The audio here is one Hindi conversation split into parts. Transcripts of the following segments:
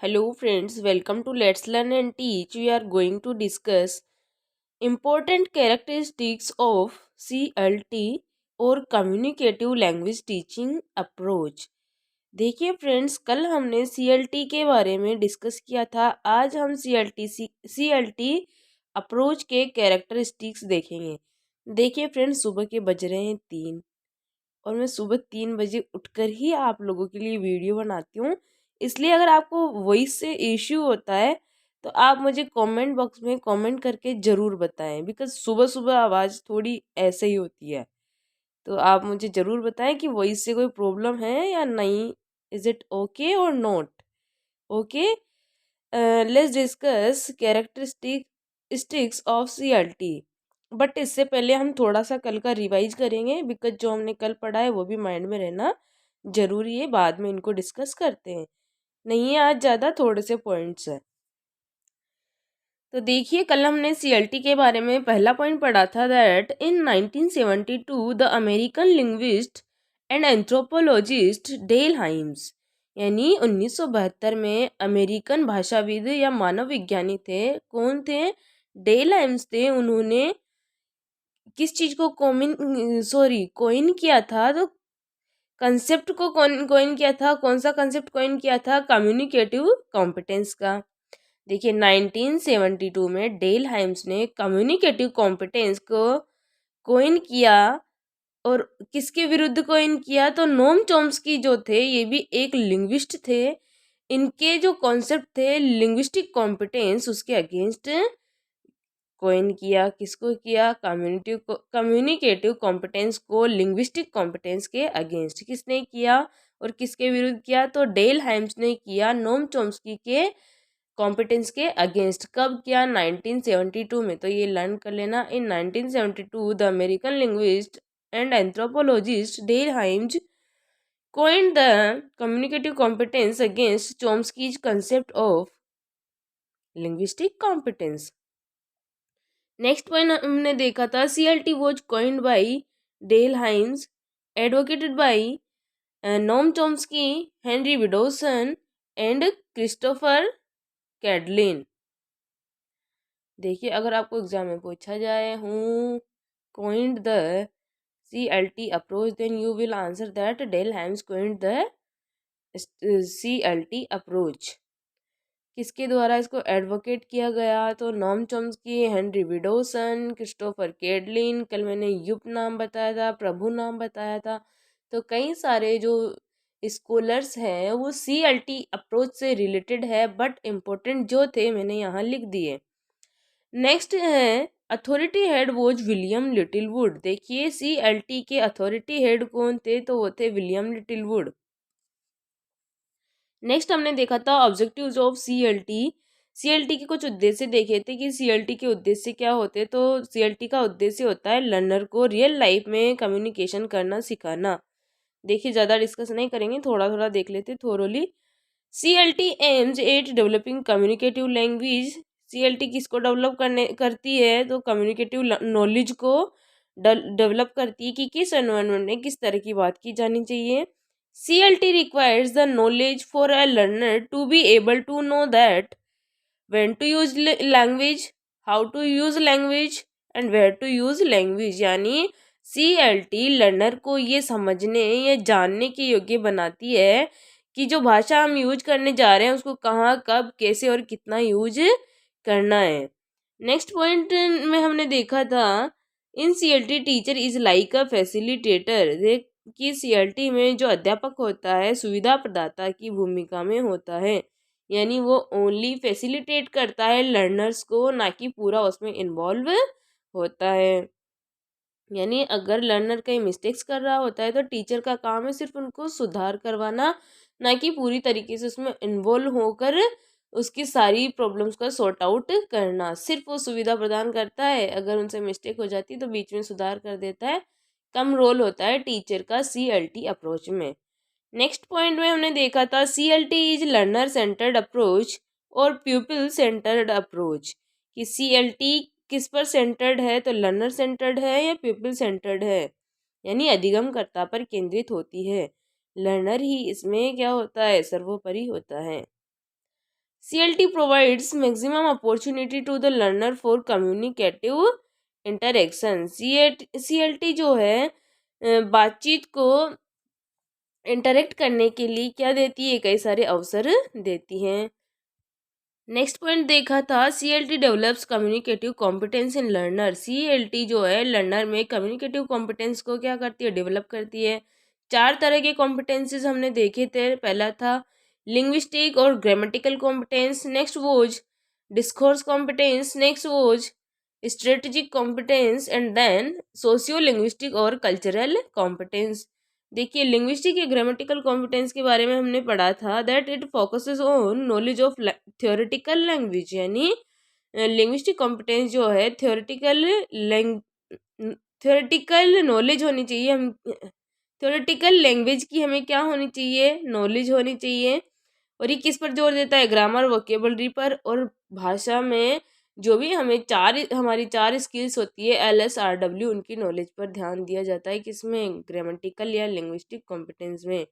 Hello friends, welcome to Let's Learn and Teach. We are going to discuss important characteristics of CLT और कम्युनिकेटिव लैंग्वेज टीचिंग अप्रोच। देखिए फ्रेंड्स, कल हमने CLT के बारे में डिस्कस किया था। आज हम CLT अप्रोच के कैरेक्टरिस्टिक्स देखेंगे। देखिए फ्रेंड्स, सुबह के बज रहे हैं 3 और मैं सुबह 3 बजे उठकर ही आप लोगों के लिए वीडियो बनाती हूँ। इसलिए अगर आपको वॉइस से इश्यू होता है तो आप मुझे कमेंट बॉक्स में कमेंट करके ज़रूर बताएं, बिकॉज सुबह सुबह आवाज़ थोड़ी ऐसे ही होती है। तो आप मुझे ज़रूर बताएं कि वॉइस से कोई प्रॉब्लम है या नहीं। इज़ इट ओके और not okay? Let's discuss characteristics of CLT। But इससे पहले हम थोड़ा सा कल का रिवाइज करेंगे, बिकॉज जो हमने कल पढ़ा है वो भी माइंड में रहना जरूरी है। बाद में इनको डिस्कस करते हैं, नहीं है आज ज़्यादा, थोड़े से पॉइंट्स हैं। तो देखिए, कल हमने CLT के बारे में पहला पॉइंट पढ़ा था that in 1972 the American linguist and anthropologist Dell Hymes, यानी 1972 में अमेरिकन भाषाविद या मानव विज्ञानी थे। कौन थे? डेल हाइम्स थे। उन्होंने किस चीज़ को कोइन किया था? तो कंसेप्ट को कोइन किया था। कौन सा कंसेप्ट कोइन किया था? कम्युनिकेटिव कॉम्पिटेंस का। देखिए 1972 में डेल हाइम्स ने कम्युनिकेटिव कॉम्पिटेंस को कोइन किया। और किसके विरुद्ध कोइन किया? तो नोम चॉम्स्की जो थे, ये भी एक लिंग्विस्ट थे। इनके जो कॉन्सेप्ट थे लिंग्विस्टिक कॉम्पिटेंस, उसके अगेंस्ट कोइन किया। किसको किया? कम्युनिकेटिव कॉम्पिटेंस को लिंग्विस्टिक कॉम्पिटेंस के अगेंस्ट किसने किया और किसके विरुद्ध किया? तो डेल हाइम्स ने किया नोम चॉम्स्की के कॉम्पिटेंस के अगेंस्ट। कब किया? 1972 में। तो ये लर्न कर लेना। In 1972 the American linguist and anthropologist Dell Hymes coined the communicative competence against Chomsky's concept of linguistic competence। Next point हमने देखा था CLT was coined by Dell Hymes, advocated by Noam Chomsky, Henry Widdowson and Christopher Candlin. देखिए, अगर आपको एग्जाम में पूछा जाए who coined the CLT approach, then you will answer that Dell Hymes coined the CLT approach. किसके द्वारा इसको एडवोकेट किया गया? तो Noam Chomsky, Henry Widdowson, Christopher Candlin. कल मैंने युप नाम बताया था, प्रभु नाम बताया था। तो कई सारे जो स्कॉलर्स हैं वो CLT अप्रोच से रिलेटेड है, बट इम्पोर्टेंट जो थे मैंने यहाँ लिख दिए। नेक्स्ट है authority head was William Littlewood. देखिए CLT के अथॉरिटी हेड कौन थे? तो वो थे विलियम लिटिलवुड। नेक्स्ट हमने देखा था ऑब्जेक्टिव्स ऑफ CLT के कुछ उद्देश्य देखे थे कि CLT के उद्देश्य क्या होते। तो CLT का उद्देश्य होता है लर्नर को रियल लाइफ में कम्युनिकेशन करना सिखाना। देखिए, ज़्यादा डिस्कस नहीं करेंगे, थोड़ा थोड़ा देख लेते thoroughly. CLT aims at developing communicative language. CLT किसको डेवलप करती है? तो कम्युनिकेटिव नॉलेज को डेवलप करती है कि किस एनवायरनमेंट में किस तरह की बात की जानी चाहिए। CLT requires the knowledge for a learner to be able to know that when to use language, how to use language and where to use language। यानी CLT लर्नर को ये समझने या जानने के योग्य बनाती है कि जो भाषा हम यूज करने जा रहे हैं उसको कहाँ, कब, कैसे और कितना यूज करना है। नेक्स्ट पॉइंट में हमने देखा था इन CLT teacher is like a facilitator. देख कि CLT में जो अध्यापक होता है सुविधा प्रदाता की भूमिका में होता है, यानी वो ओनली फैसिलिटेट करता है लर्नर्स को, ना कि पूरा उसमें इन्वॉल्व होता है। यानी अगर लर्नर कहीं मिस्टेक्स कर रहा होता है तो टीचर का काम है सिर्फ उनको सुधार करवाना, ना कि पूरी तरीके से उसमें इन्वॉल्व होकर उसकी सारी प्रॉब्लम्स का सॉर्ट आउट करना। सिर्फ वो सुविधा प्रदान करता है, अगर उनसे मिस्टेक हो जाती है तो बीच में सुधार कर देता है। कम रोल होता है टीचर का CLT अप्रोच में। नेक्स्ट पॉइंट में हमने देखा था CLT is learner centred approach और प्यूपिल सेंटर्ड अप्रोच। कि CLT किस पर सेंटर्ड है? तो लर्नर सेंटर्ड है या प्यूपिल सेंटर्ड है? यानी अधिगमकर्ता पर केंद्रित होती है। लर्नर ही इसमें क्या होता है? सर्वोपरि होता है। CLT provides maximum opportunity to the learner for communicative interaction. CLT जो है बातचीत को इंटरेक्ट करने के लिए क्या देती है, कई सारे अवसर देती हैं। नेक्स्ट पॉइंट देखा था, CLT डेवलप्स कम्युनिकेटिव कॉम्पिटेंस इन लर्नर। CLT जो है लर्नर में कम्युनिकेटिव कॉम्पिटेंस को क्या करती है, डेवलप करती है। 4 तरह के कॉम्पिटेंसेस हमने देखे थे। पहला था लिंग्विस्टिक और grammatical competence, next was discourse competence, next was strategic competence and then sociolinguistic और कल्चरल कॉम्पिटेंस। देखिए, लिंग्विस्टिक या ग्रामेटिकल कॉम्पिटेंस के बारे में हमने पढ़ा था that it focuses on knowledge of theoretical language, यानी लिंग्विस्टिक कॉम्पिटेंस जो है थियोरेटिकल नॉलेज होनी चाहिए। हम थियोरेटिकल लैंग्वेज की हमें क्या होनी चाहिए, नॉलेज होनी चाहिए। और ये किस पर जोर देता है, ग्रामर, वोकेबलरी पर। और भाषा में जो भी हमारी चार स्किल्स होती है LSRW, उनकी नॉलेज पर ध्यान दिया जाता है, किसमें, ग्रामेटिकल या लिंग्विस्टिक कॉम्पिटेंस में।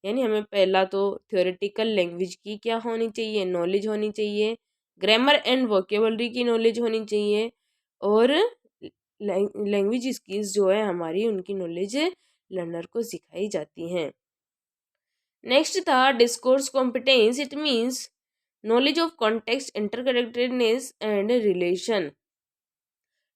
यानी हमें पहला तो थ्योरेटिकल लैंग्वेज की क्या होनी चाहिए, नॉलेज होनी चाहिए। ग्रामर एंड वोकेबलरी की नॉलेज होनी चाहिए। और लैंग्वेज स्किल्स जो है हमारी, उनकी नॉलेज लर्नर को सिखाई जाती हैं। नेक्स्ट था discourse competence. It means knowledge of context, interconnectedness and relation.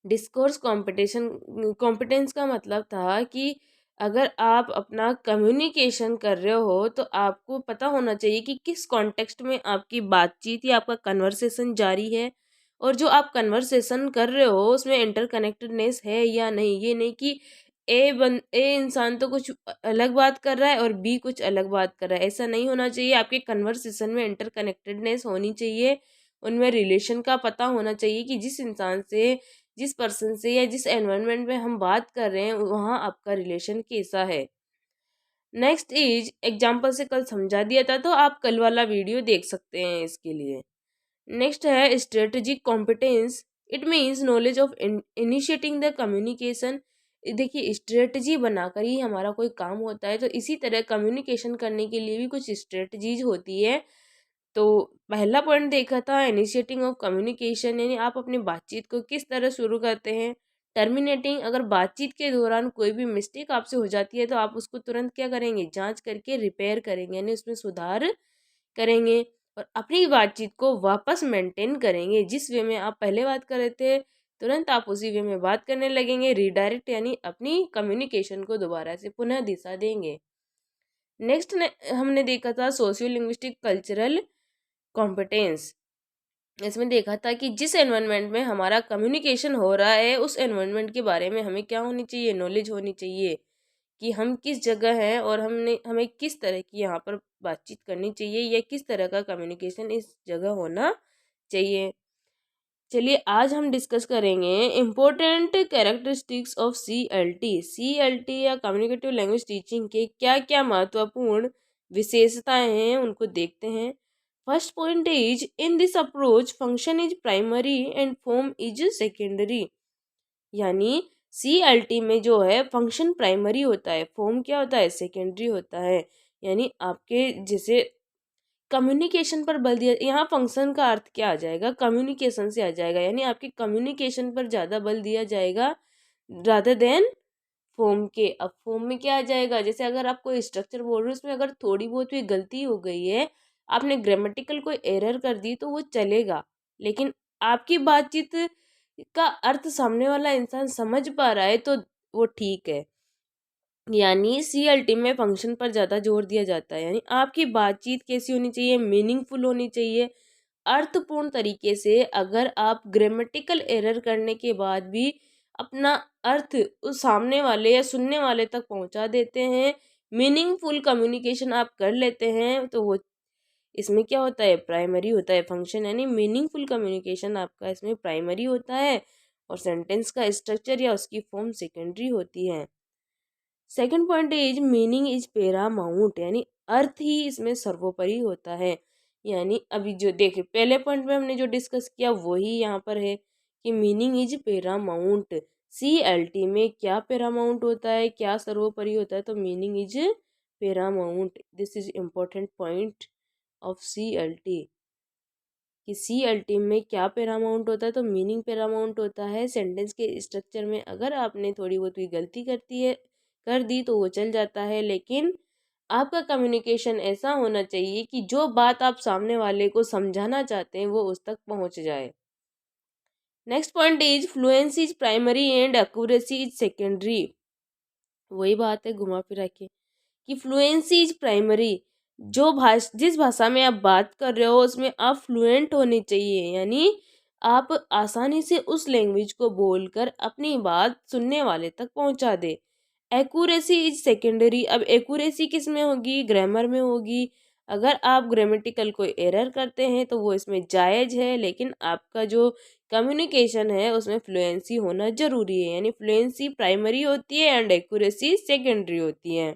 Discourse competence का मतलब था कि अगर आप अपना कम्युनिकेशन कर रहे हो तो आपको पता होना चाहिए कि किस कॉन्टेक्स्ट में आपकी बातचीत या आपका कन्वर्सेशन जारी है, और जो आप कन्वर्सेशन कर रहे हो उसमें इंटरकनेक्टेडनेस है या नहीं। ये नहीं कि ए इंसान तो कुछ अलग बात कर रहा है और बी कुछ अलग बात कर रहा है, ऐसा नहीं होना चाहिए। आपके कन्वर्सेशन में इंटरकनेक्टेडनेस होनी चाहिए, उनमें रिलेशन का पता होना चाहिए कि जिस पर्सन से या जिस एनवायरनमेंट में हम बात कर रहे हैं वहाँ आपका रिलेशन कैसा है। नेक्स्ट इज एग्जाम्पल से कल समझा दिया था, तो आप कल वाला वीडियो देख सकते हैं इसके लिए। नेक्स्ट है strategic competence. It means knowledge of initiating the communication. देखिए, स्ट्रेटजी बनाकर ही हमारा कोई काम होता है, तो इसी तरह कम्युनिकेशन करने के लिए भी कुछ स्ट्रेटजीज होती है। तो पहला पॉइंट देखा था इनिशिएटिंग ऑफ कम्युनिकेशन, यानी आप अपनी बातचीत को किस तरह शुरू करते हैं। टर्मिनेटिंग, अगर बातचीत के दौरान कोई भी मिस्टेक आपसे हो जाती है तो आप उसको तुरंत क्या करेंगे, जांच करके रिपेयर करेंगे, यानी उसमें सुधार करेंगे। और अपनी बातचीत को वापस मेंटेन करेंगे, जिस वे में आप पहले बात कर रहे थे तुरंत आप उसी वे में बात करने लगेंगे। रीडायरेक्ट, यानी अपनी कम्युनिकेशन को दोबारा से पुनः दिशा देंगे। नेक्स्ट हमने देखा था सोशियो लिंग्विस्टिक कल्चरल कॉम्पिटेंस। इसमें देखा था कि जिस एनवायरनमेंट में हमारा कम्युनिकेशन हो रहा है उस एनवायरनमेंट के बारे में हमें क्या होनी चाहिए, नॉलेज होनी चाहिए कि हम किस जगह हैं और हमें किस तरह की यहाँ पर बातचीत करनी चाहिए या किस तरह का कम्युनिकेशन इस जगह होना चाहिए। चलिए, आज हम डिस्कस करेंगे इम्पोर्टेंट कैरेक्टरिस्टिक्स ऑफ CLT या कम्युनिकेटिव लैंग्वेज टीचिंग के क्या क्या महत्वपूर्ण विशेषताएं हैं, उनको देखते हैं। First point is in this approach function is primary and form is secondary. यानी CLT में जो है फंक्शन प्राइमरी होता है, फॉर्म क्या होता है, सेकेंडरी होता है। यानी आपके जैसे कम्युनिकेशन पर बल दिया, यहाँ फंक्शन का अर्थ क्या आ जाएगा, कम्युनिकेशन से आ जाएगा, यानी आपके कम्युनिकेशन पर ज़्यादा बल दिया जाएगा रादर देन फॉर्म के। अब फॉर्म में क्या आ जाएगा, जैसे अगर आप कोई स्ट्रक्चर बोल रहे हो उसमें अगर थोड़ी बहुत भी गलती हो गई है, आपने ग्रामेटिकल कोई एरर कर दी तो वो चलेगा, लेकिन आपकी बातचीत का अर्थ सामने वाला इंसान समझ पा रहा है तो वो ठीक है। यानी CLT में फंक्शन पर ज़्यादा जोर दिया जाता है, यानी आपकी बातचीत कैसी होनी चाहिए, मीनिंगफुल होनी चाहिए, अर्थपूर्ण तरीके से। अगर आप ग्रामेटिकल एरर करने के बाद भी अपना अर्थ उस सामने वाले या सुनने वाले तक पहुंचा देते हैं, मीनिंगफुल कम्युनिकेशन आप कर लेते हैं, तो वो इसमें क्या होता है, प्राइमरी होता है फंक्शन, यानी मीनिंगफुल कम्युनिकेशन आपका इसमें प्राइमरी होता है और सेंटेंस का स्ट्रक्चर या उसकी फॉर्म सेकेंडरी होती है। Second point is meaning is paramount, यानी अर्थ ही इसमें सर्वोपरि होता है। यानी अभी जो देखे पहले पॉइंट में हमने जो डिस्कस किया वही यहाँ पर है कि मीनिंग इज पेरामाउंट। CLT में क्या पेरामाउंट होता है, क्या सर्वोपरि होता है, तो meaning is paramount. This is important point of CLT। कि CLT में क्या पैरामाउंट होता है, तो मीनिंग पैरामाउंट होता है। सेंटेंस के स्ट्रक्चर में अगर आपने थोड़ी बहुत भी गलती कर दी तो वो चल जाता है, लेकिन आपका कम्युनिकेशन ऐसा होना चाहिए कि जो बात आप सामने वाले को समझाना चाहते हैं वो उस तक पहुंच जाए। Next point is fluency is primary and accuracy is secondary. वही बात है घुमा फिरा के कि फ्लुएंसी इज प्राइमरी, जिस भाषा में आप बात कर रहे हो उसमें आप फ्लुएंट होने चाहिए, यानी आप आसानी से उस लैंग्वेज को बोलकर अपनी बात सुनने वाले तक पहुंचा दे। Accuracy is secondary. अब एक्यूरेसी किस में होगी? ग्रामर में होगी। अगर आप ग्रामेटिकल कोई एरर करते हैं तो वो इसमें जायज़ है, लेकिन आपका जो कम्युनिकेशन है उसमें फ्लुएंसी होना जरूरी है, यानी फ्लुएंसी प्राइमरी होती है एंड एक्यूरेसी सेकेंडरी होती है।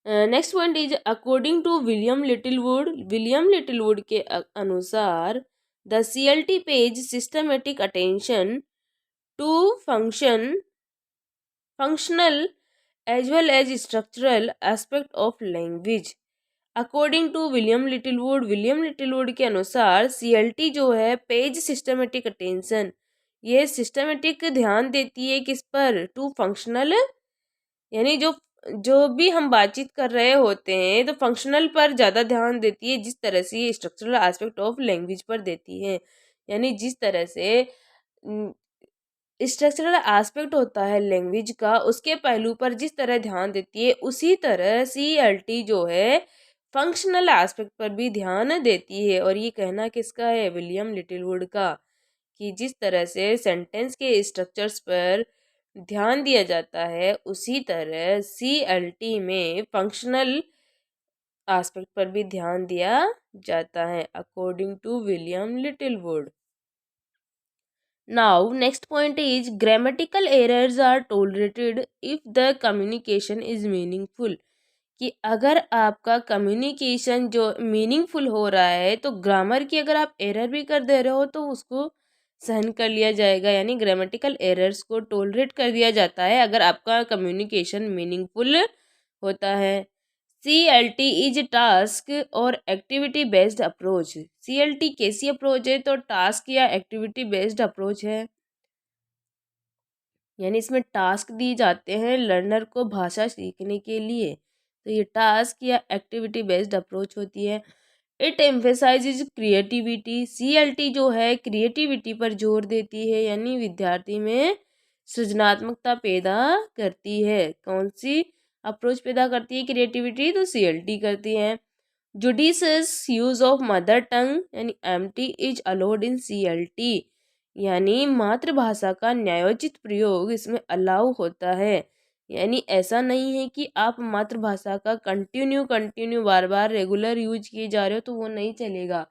Next point is according to William Littlewood के अनुसार the CLT pays systematic attention to functional as well as structural aspect of language. According to William Littlewood के अनुसार CLT जो है पेज सिस्टमेटिक अटेंशन, ये सिस्टमेटिक ध्यान देती है किस पर? टू फंक्शनल, यानी जो भी हम बातचीत कर रहे होते हैं तो फंक्शनल पर ज़्यादा ध्यान देती है, जिस तरह से ये स्ट्रक्चरल एस्पेक्ट ऑफ लैंग्वेज पर देती है। यानी जिस तरह से स्ट्रक्चरल एस्पेक्ट होता है लैंग्वेज का, उसके पहलू पर जिस तरह ध्यान देती है, उसी तरह CLT जो है फंक्शनल एस्पेक्ट पर भी ध्यान देती है। और ये कहना किसका है? विलियम लिटिलवुड का, कि जिस तरह से सेंटेंस के स्ट्रक्चर्स पर ध्यान दिया जाता है उसी तरह CLT में फंक्शनल एस्पेक्ट पर भी ध्यान दिया जाता है, according to William Littlewood. Now next point is grammatical errors are tolerated if the communication is meaningful. कि अगर आपका कम्युनिकेशन जो मीनिंगफुल हो रहा है तो ग्रामर की अगर आप एरर भी कर दे रहे हो तो उसको सहन कर लिया जाएगा, यानी ग्रामेटिकल एरर्स को टॉलरेट कर दिया जाता है अगर आपका कम्युनिकेशन मीनिंगफुल होता है। CLT इज टास्क और एक्टिविटी बेस्ड अप्रोच। CLT कैसी अप्रोच है? तो टास्क या एक्टिविटी बेस्ड अप्रोच है, यानी इसमें टास्क दिए जाते हैं लर्नर को भाषा सीखने के लिए, तो ये टास्क या एक्टिविटी बेस्ड अप्रोच होती है। It emphasises creativity. CLT जो है क्रिएटिविटी पर जोर देती है, यानी विद्यार्थी में सृजनात्मकता पैदा करती है। कौन सी अप्रोच पैदा करती है क्रिएटिविटी? तो CLT करती है। Judicious use of mother tongue यानी MT is allowed in CLT, यानी मातृभाषा का न्यायोचित प्रयोग इसमें अलाउ होता है। यानी ऐसा नहीं है कि आप मातृभाषा का कंटिन्यू बार बार रेगुलर यूज किए जा रहे हो तो वो नहीं चलेगा,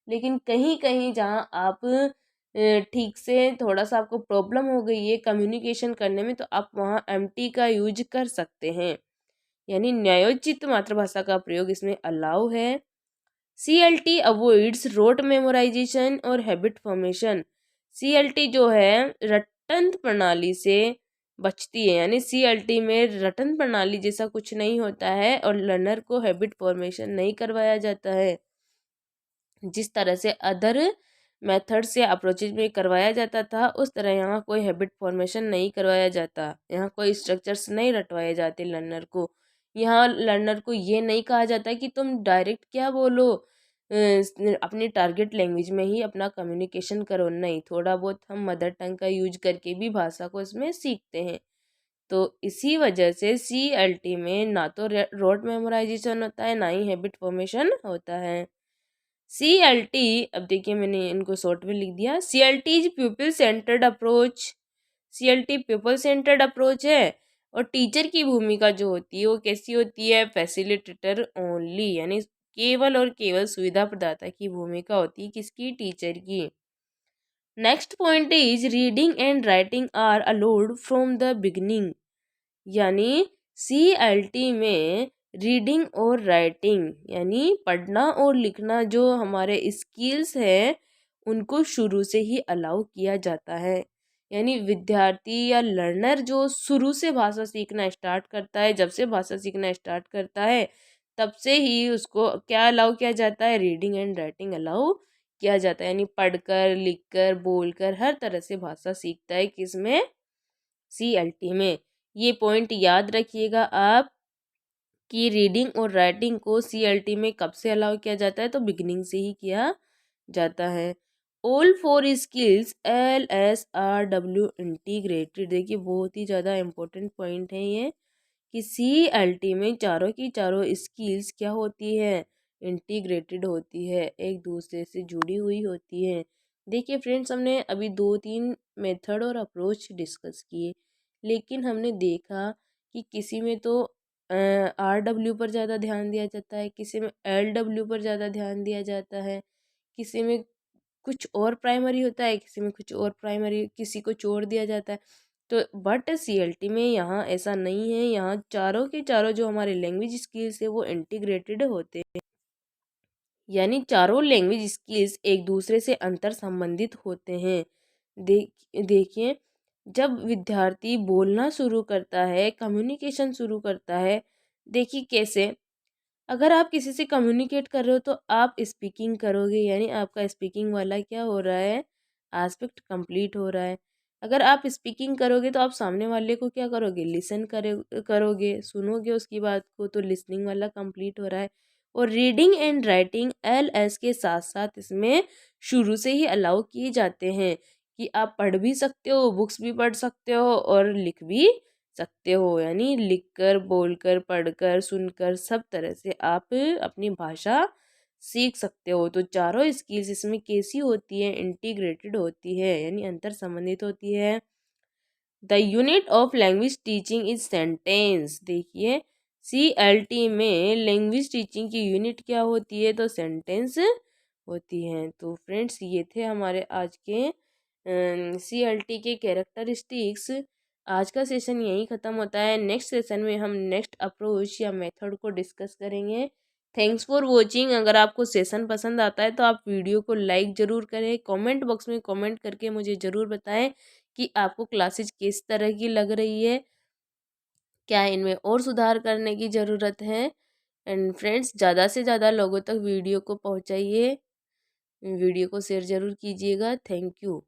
लेकिन कहीं कहीं जहाँ आप ठीक से थोड़ा सा आपको प्रॉब्लम हो गई है कम्युनिकेशन करने में तो आप वहाँ MT का यूज कर सकते हैं, यानी न्यायोचित मातृभाषा का प्रयोग इसमें अलाउ है। CLT अवॉइड्स रोट मेमोराइजेशन और हैबिट फॉर्मेशन। CLT जो है रटन प्रणाली से बचती है, यानी CLT में रटन प्रणाली जैसा कुछ नहीं होता है और लर्नर को हैबिट फॉर्मेशन नहीं करवाया जाता है, जिस तरह से अदर मेथड्स या अप्रोचेज में करवाया जाता था उस तरह यहाँ कोई हैबिट फॉर्मेशन नहीं करवाया जाता। यहाँ कोई स्ट्रक्चर्स नहीं रटवाए जाते लर्नर को। यहाँ लर्नर को ये नहीं कहा जाता कि तुम डायरेक्ट क्या बोलो, अपनी टारगेट लैंग्वेज में ही अपना कम्युनिकेशन करो। नहीं, थोड़ा बहुत हम मदर टंग का यूज करके भी भाषा को इसमें सीखते हैं। तो इसी वजह से CLT में ना तो रोट मेमोराइजेशन होता है ना ही हैबिट फॉर्मेशन होता है। CLT, अब देखिए मैंने इनको शॉर्ट में लिख दिया। CLT is people centred approach. CLT people centred approach है और टीचर की भूमिका जो होती है वो कैसी होती है? फैसिलिटेटर ओनली, यानी केवल और केवल सुविधा प्रदाता की भूमिका होती है। किसकी? टीचर की। Next point is reading and writing are allowed from the beginning, यानी CLT में रीडिंग और राइटिंग यानी पढ़ना और लिखना जो हमारे स्किल्स हैं उनको शुरू से ही अलाउ किया जाता है। यानी विद्यार्थी या लर्नर जो शुरू से भाषा सीखना स्टार्ट करता है, जब से भाषा सीखना स्टार्ट करता है तब से ही उसको क्या अलाउ किया जाता है, रीडिंग एंड राइटिंग अलाउ किया जाता है। यानी पढ़कर, लिखकर, बोलकर हर तरह से भाषा सीखता है किसमें, CLT में। ये पॉइंट याद रखिएगा आप कि रीडिंग और राइटिंग को CLT में कब से अलाउ किया जाता है, तो बिगिनिंग से ही किया जाता है। All four skills LSRW integrated, देखिए बहुत ही ज़्यादा इम्पोर्टेंट पॉइंट है ये कि CLT में चारों की चारों स्किल्स क्या होती है, इंटीग्रेटेड होती है, एक दूसरे से जुड़ी हुई होती है। देखिए फ्रेंड्स, हमने अभी 2-3 मेथड और अप्रोच डिस्कस किए, लेकिन हमने देखा कि किसी में तो RW पर ज़्यादा ध्यान दिया जाता है, किसी में LW पर ज़्यादा ध्यान दिया जाता है, किसी में कुछ और प्राइमरी होता है, किसी में कुछ और प्राइमरी, किसी को छोड़ दिया जाता है। तो बट CLT में यहाँ ऐसा नहीं है, यहाँ चारों के चारों जो हमारे लैंग्वेज स्किल्स है वो इंटीग्रेटेड होते हैं। यानी चारों लैंग्वेज स्किल्स एक दूसरे से अंतर संबंधित होते हैं। देखिए, जब विद्यार्थी बोलना शुरू करता है, कम्युनिकेशन शुरू करता है, देखिए कैसे, अगर आप किसी से कम्युनिकेट कर रहे हो तो आप स्पीकिंग करोगे, यानी आपका स्पीकिंग वाला क्या हो रहा है, एस्पेक्ट कंप्लीट हो रहा है। अगर आप स्पीकिंग करोगे तो आप सामने वाले को क्या करोगे, लिसन करोगे, सुनोगे उसकी बात को, तो लिसनिंग वाला कंप्लीट हो रहा है। और रीडिंग एंड राइटिंग LS के साथ साथ इसमें शुरू से ही अलाउ किए जाते हैं कि आप पढ़ भी सकते हो, बुक्स भी पढ़ सकते हो और लिख भी सकते हो। यानी लिखकर, बोलकर, पढ़कर, सुनकर सब तरह से आप अपनी भाषा सीख सकते हो। तो चारों स्किल्स इसमें कैसी होती है, इंटीग्रेटेड होती है, यानी अंतर संबंधित होती है। The unit of language teaching is sentence. देखिए, CLT में लैंग्वेज टीचिंग की यूनिट क्या होती है, तो सेंटेंस होती है। तो फ्रेंड्स, ये थे हमारे आज के CLT के कैरेक्टरिस्टिक्स। आज का सेशन यहीं ख़त्म होता है। नेक्स्ट सेशन में हम नेक्स्ट अप्रोच या मेथड को डिस्कस करेंगे। Thanks for watching. अगर आपको सेशन पसंद आता है तो आप वीडियो को लाइक ज़रूर करें, कमेंट बॉक्स में कमेंट करके मुझे ज़रूर बताएं कि आपको क्लासेज किस तरह की लग रही है, क्या इनमें और सुधार करने की ज़रूरत है। एंड फ्रेंड्स, ज़्यादा से ज़्यादा लोगों तक वीडियो को पहुंचाइए, वीडियो को शेयर ज़रूर कीजिएगा। Thank you.